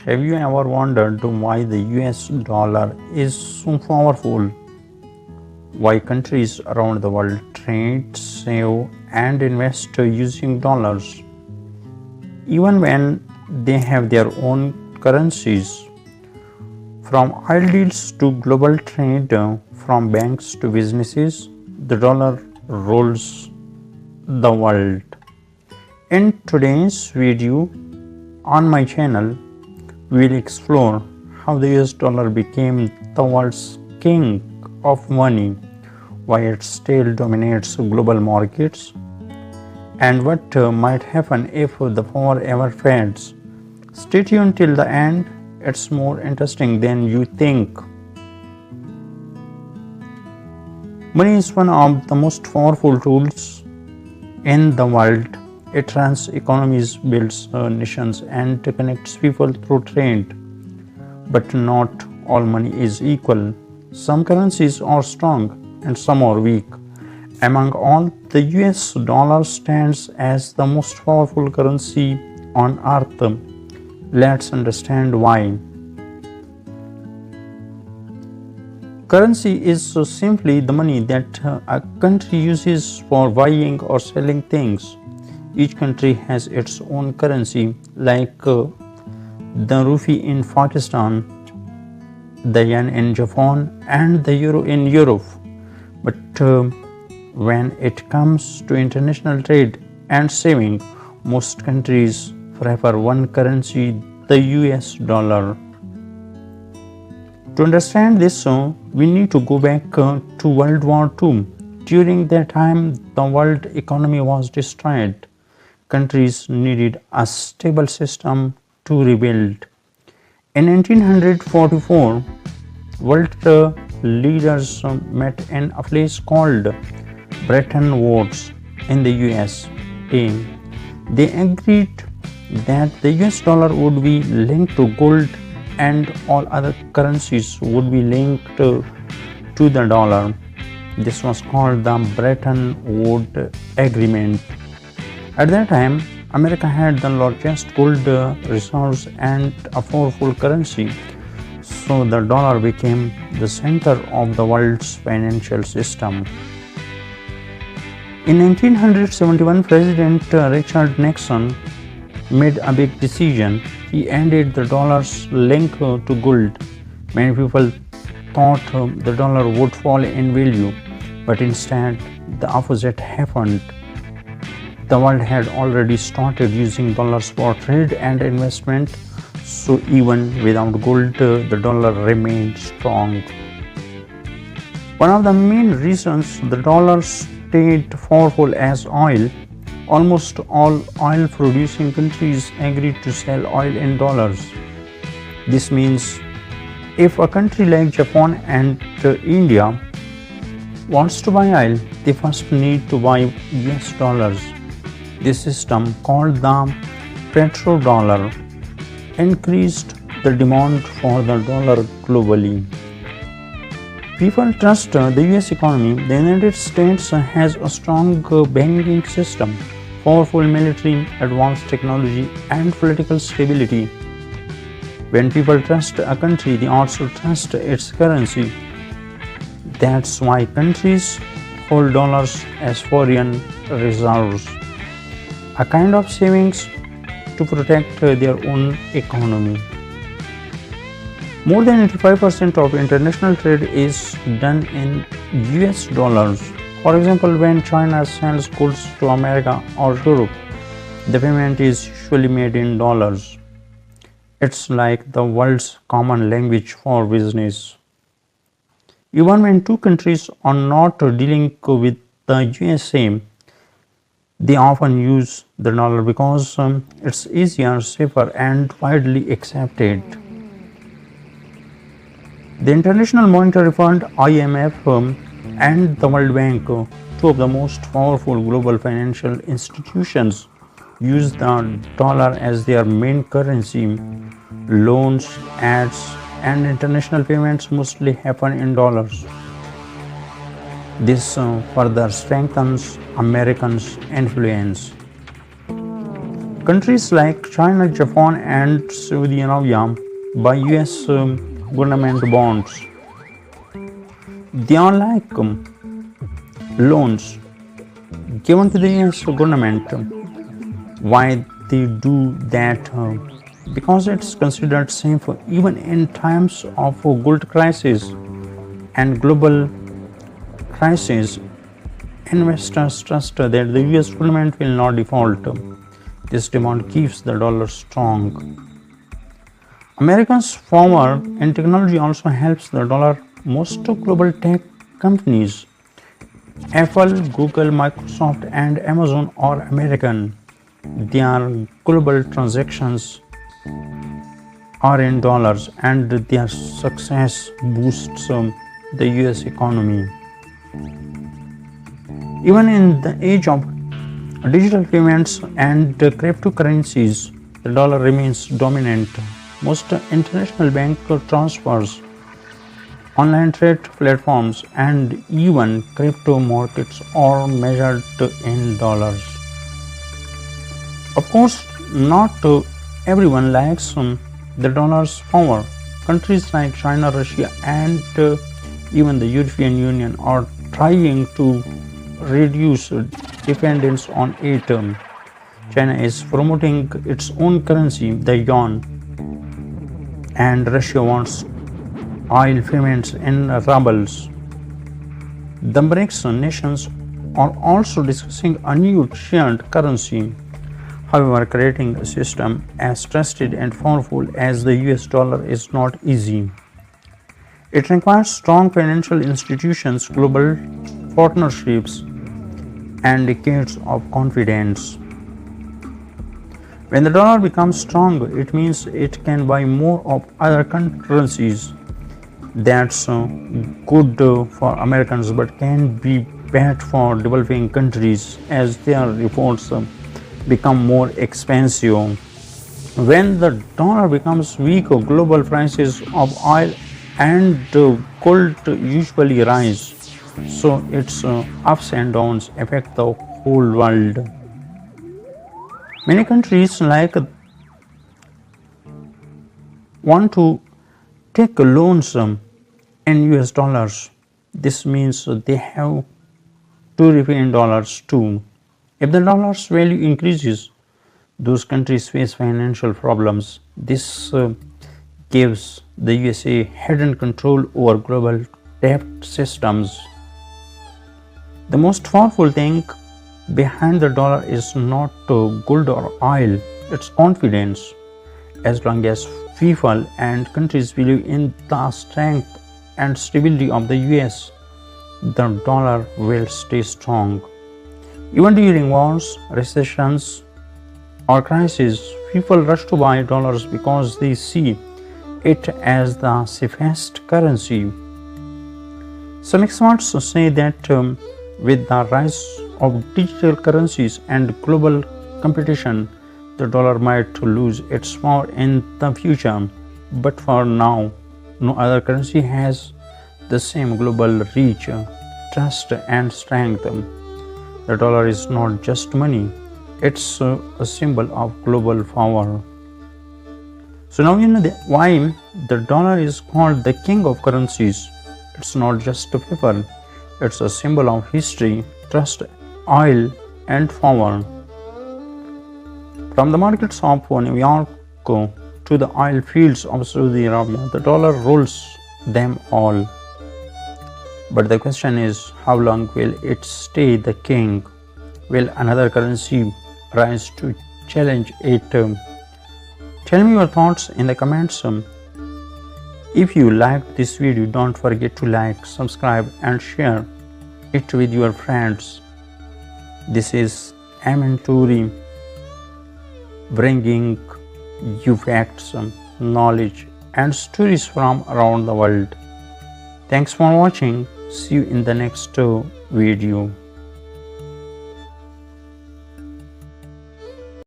Have you ever wondered why the US dollar is so powerful? Why countries around the world trade, save, and invest using dollars, even when they have their own currencies? From oil deals to global trade, from banks to businesses, the dollar rules the world. In today's video on my channel, we'll explore how the US dollar became the world's king of money, why it still dominates global markets, and what might happen if the power ever fades. Stay tuned till the end, it's more interesting than you think. Money is one of the most powerful tools in the world. It runs economies, builds nations, and connects people through trade. But not all money is equal. Some currencies are strong and some are weak. Among all, the US dollar stands as the most powerful currency on earth. Let's understand why. Currency is simply the money that a country uses for buying or selling things. Each country has its own currency, like the rupee in Pakistan, the yen in Japan, and the euro in Europe. But when it comes to international trade and saving, most countries prefer one currency, the US dollar. To understand this, we need to go back to World War II. During that time, the world economy was destroyed. Countries needed a stable system to rebuild. In 1944, world leaders met in a place called Bretton Woods in the USA. They agreed that the US dollar would be linked to gold and all other currencies would be linked to the dollar. This was called the Bretton Woods Agreement. At that time, America had the largest gold reserves and a powerful currency, so the dollar became the center of the world's financial system. In 1971, President Richard Nixon made a big decision. He ended the dollar's link to gold. Many people thought the dollar would fall in value, but instead the opposite happened. The world had already started using dollars for trade and investment, so even without gold, the dollar remained strong. One of the main reasons the dollar stayed powerful as oil, almost all oil producing countries agreed to sell oil in dollars. This means if a country like Japan and India wants to buy oil, they first need to buy US dollars. This system, called the Petrodollar, increased the demand for the dollar globally. People trust the US economy. The United States has a strong banking system, powerful military, advanced technology, and political stability. When people trust a country, they also trust its currency. That's why countries hold dollars as foreign reserves, a kind of savings to protect their own economy. More than 85% of international trade is done in US dollars. For example, when China sells goods to America or Europe, the payment is usually made in dollars. It's like the world's common language for business. Even when two countries are not dealing with the USA, they often use the dollar because it's easier, safer, and widely accepted. The International Monetary Fund (IMF) and the World Bank, two of the most powerful global financial institutions, use the dollar as their main currency. Loans, ads, and international payments mostly happen in dollars. This further strengthens Americans' influence. Countries like China, Japan, and Saudi Arabia buy US government bonds. They are like loans given to the US government. Why they do that? Because it's considered safe even in times of gold crisis and global crisis. Investors trust that the US government will not default. This demand keeps the dollar strong. America's power in technology also helps the dollar. Most global tech companies, Apple, Google, Microsoft, and Amazon, are American. Their global transactions are in dollars, and their success boosts the US economy. Even in the age of digital payments and cryptocurrencies, the dollar remains dominant. Most international bank transfers, online trade platforms, and even crypto markets are measured in dollars. Of course, not everyone likes the dollar's power. Countries like China, Russia, and even the European Union are trying to reduce dependence on it. China is promoting its own currency, the yuan, and Russia wants oil payments in rubles. The BRICS nations are also discussing a new shared currency. However, creating a system as trusted and powerful as the US dollar is not easy. It requires strong financial institutions, global partnerships, and decades of confidence. When the dollar becomes strong, it means it can buy more of other currencies. That's good for Americans, but can be bad for developing countries as their imports become more expensive. When the dollar becomes weak, global prices of oil and gold usually rise. So its ups and downs affect the whole world. Many countries want to take loans in US dollars. This means they have to repay in dollars too. If the dollar's value increases, those countries face financial problems. This gives the USA hidden control over global debt systems. The most powerful thing behind the dollar is not gold or oil, it's confidence. As long as people and countries believe in the strength and stability of the US, the dollar will stay strong. Even during wars, recessions, or crises, people rush to buy dollars because they see it as the safest currency. Some experts say that with the rise of digital currencies and global competition, the dollar might lose its power in the future. But for now, no other currency has the same global reach, trust, and strength. The dollar is not just money, it's a symbol of global power. So now you know why the dollar is called the king of currencies. It's not just a paper, it's a symbol of history, trust, oil, and power. From the markets of New York to the oil fields of Saudi Arabia, the dollar rules them all. But the question is, how long will it stay the king? Will another currency rise to challenge it? Tell me your thoughts in the comments. If you liked this video, don't forget to like, subscribe, and share it with your friends. This is Toori, bringing you facts, knowledge, and stories from around the world. Thanks for watching. See you in the next video.